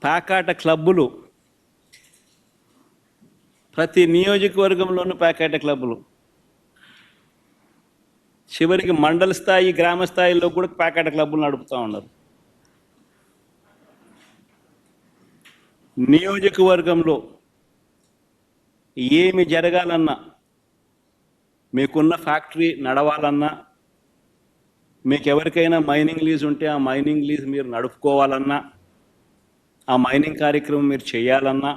పేకాట క్లబ్బులు, ప్రతి నియోజకవర్గంలోనూ పేకాట క్లబ్బులు, చివరికి మండల స్థాయి గ్రామ స్థాయిలో కూడా పేకాట క్లబ్బులు నడుపుతూ ఉన్నారు. నియోజకవర్గంలో ఏమి జరగాలన్నా, మీకున్న ఫ్యాక్టరీ నడవాలన్నా, మీకు ఎవరికైనా మైనింగ్ లీజ్ ఉంటే ఆ మైనింగ్ లీజ్ మీరు నడుపుకోవాలన్నా, ఆ మైనింగ్ కార్యక్రమం మీరు చేయాలన్నా,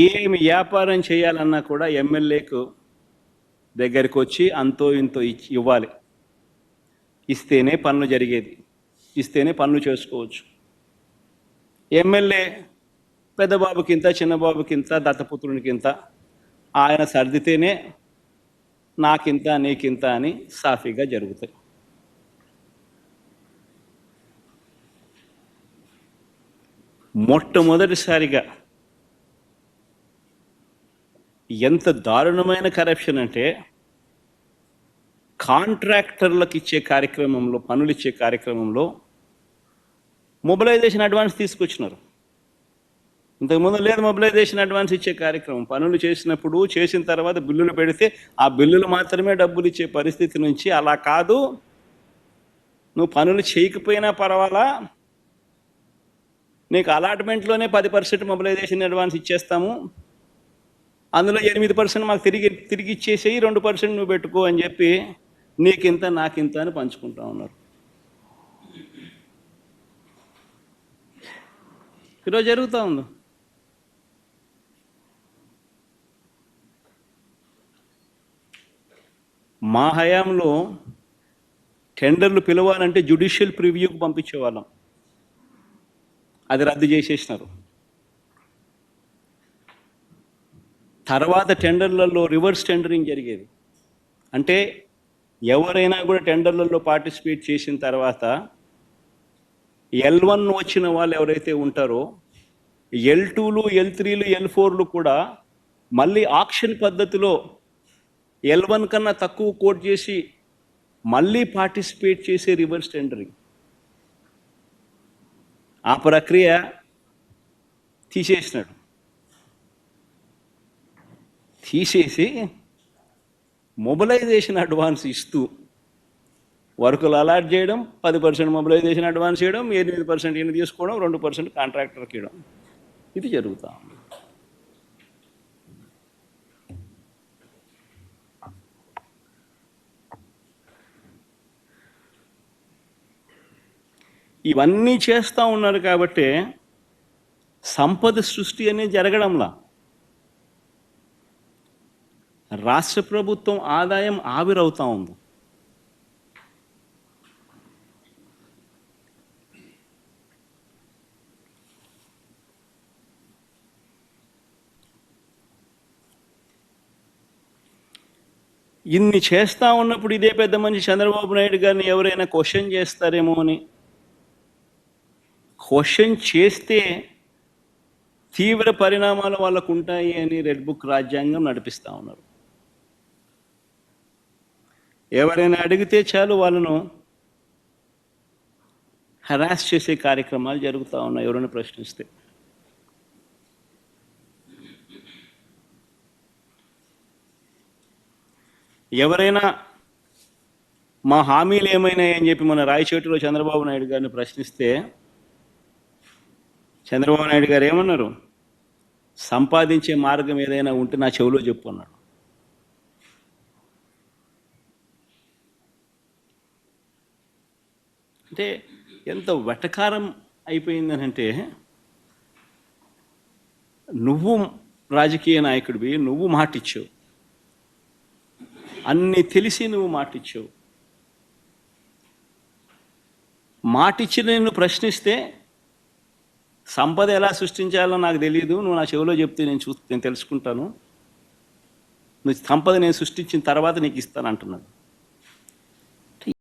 ఏమి వ్యాపారం చేయాలన్నా కూడా ఎమ్మెల్యేకు దగ్గరికి వచ్చి అంతో ఇంతో ఇవ్వాలి. ఇస్తేనే పనులు జరిగేది, ఇస్తేనే పనులు చేసుకోవచ్చు. ఎమ్మెల్యే పెద్దబాబుకింత, చిన్నబాబుకింత, దత్తపుత్రునికింత, ఆయన సర్దితేనే నాకింత నీకింత అని సాఫీగా జరుగుతాయి. మొట్టమొదటిసారిగా ఎంత దారుణమైన కరప్షన్ అంటే, కాంట్రాక్టర్లకు ఇచ్చే కార్యక్రమంలో, పనులు ఇచ్చే కార్యక్రమంలో మొబిలైజేషన్ అడ్వాన్స్ తీసుకొచ్చినారు. ఇంతకుముందు లేదు మొబిలైజేషన్ అడ్వాన్స్ ఇచ్చే కార్యక్రమం. పనులు చేసినప్పుడు, చేసిన తర్వాత బిల్లులు పెడితే ఆ బిల్లులు మాత్రమే డబ్బులు ఇచ్చే పరిస్థితి నుంచి, అలా కాదు, నువ్వు పనులు చేయకపోయినా పర్వాలా, నీకు అలాట్మెంట్లోనే 10% మొబిలైజేషన్ అడ్వాన్స్ ఇచ్చేస్తాము, అందులో 8% మాకు తిరిగి ఇచ్చేసేయి, 2% నువ్వు పెట్టుకో అని చెప్పి నీకింత నాకింత అని పంచుకుంటా ఉన్నారు. ఈరోజు జరుగుతూ ఉంది. మా హయాంలో టెండర్లు పిలవాలంటే జ్యుడిషియల్ ప్రివ్యూకి పంపించేవాళ్ళం, అది రద్దు చేసేసినారు. తర్వాత టెండర్లలో రివర్స్ టెండరింగ్ జరిగేది. అంటే ఎవరైనా కూడా టెండర్లలో పార్టిసిపేట్ చేసిన తర్వాత L1 వచ్చిన వాళ్ళు ఎవరైతే ఉంటారో, L2లు, L3లు, L4లు కూడా మళ్ళీ ఆక్షన్ పద్ధతిలో L1 కన్నా తక్కువ కోట్ చేసి మళ్ళీ పార్టిసిపేట్ చేసే రివర్స్ టెండరింగ్. ఆ ప్రక్రియ తీసేసినాడు. తీసేసి మొబిలైజేషన్ అడ్వాన్స్ ఇస్తూ వర్కులు అలాట్ చేయడం, 10% మొబిలైజేషన్ అడ్వాన్స్ చేయడం, 8% ఈయన తీసుకోవడం, 2% కాంట్రాక్టర్కి ఇవ్వడం, ఇది జరుగుతా ఉంది. ఇవన్నీ చేస్తూ ఉన్నారు కాబట్టి సంపద సృష్టి అనేది జరగడంలా. రాష్ట్ర ప్రభుత్వం ఆదాయం ఆవిరవుతూ ఉంది. ఇన్ని చేస్తూ ఉన్నప్పుడు ఇదే పెద్ద మనిషి చంద్రబాబు నాయుడు గారిని ఎవరైనా క్వశ్చన్ చేస్తారేమో అని, క్వశ్చన్ చేస్తే తీవ్ర పరిణామాలు వాళ్ళకు ఉంటాయి అని రెడ్ బుక్ రాజ్యాంగం నడిపిస్తూ ఉన్నారు. ఎవరైనా అడిగితే చాలు వాళ్ళను హరాస్ చేసే కార్యక్రమాలు జరుగుతూ ఉన్నాయి ఎవరైనా ప్రశ్నిస్తే. ఎవరైనా మా హామీలు ఏమైనాయని చెప్పి మన రాయచోటిలో చంద్రబాబు నాయుడు గారిని ప్రశ్నిస్తే చంద్రబాబు నాయుడు గారు ఏమన్నారు? సంపాదించే మార్గం ఏదైనా ఉంటే నా చెవిలో చెప్పు అన్నాడు. అంటే ఎంత వెటకారం అయిపోయిందనంటే, నువ్వు రాజకీయ నాయకుడివి, నువ్వు మాటిచ్చావు, అన్నీ తెలిసి నువ్వు మాటిచ్చావు, మాటిచ్చిన నిన్ను ప్రశ్నిస్తే సంపద ఎలా సృష్టించాలో నాకు తెలియదు, నువ్వు నా చెవిలో చెప్తే నేను తెలుసుకుంటాను, నువ్వు సంపద నేను సృష్టించిన తర్వాత నీకు ఇస్తాను అంటున్నాడు.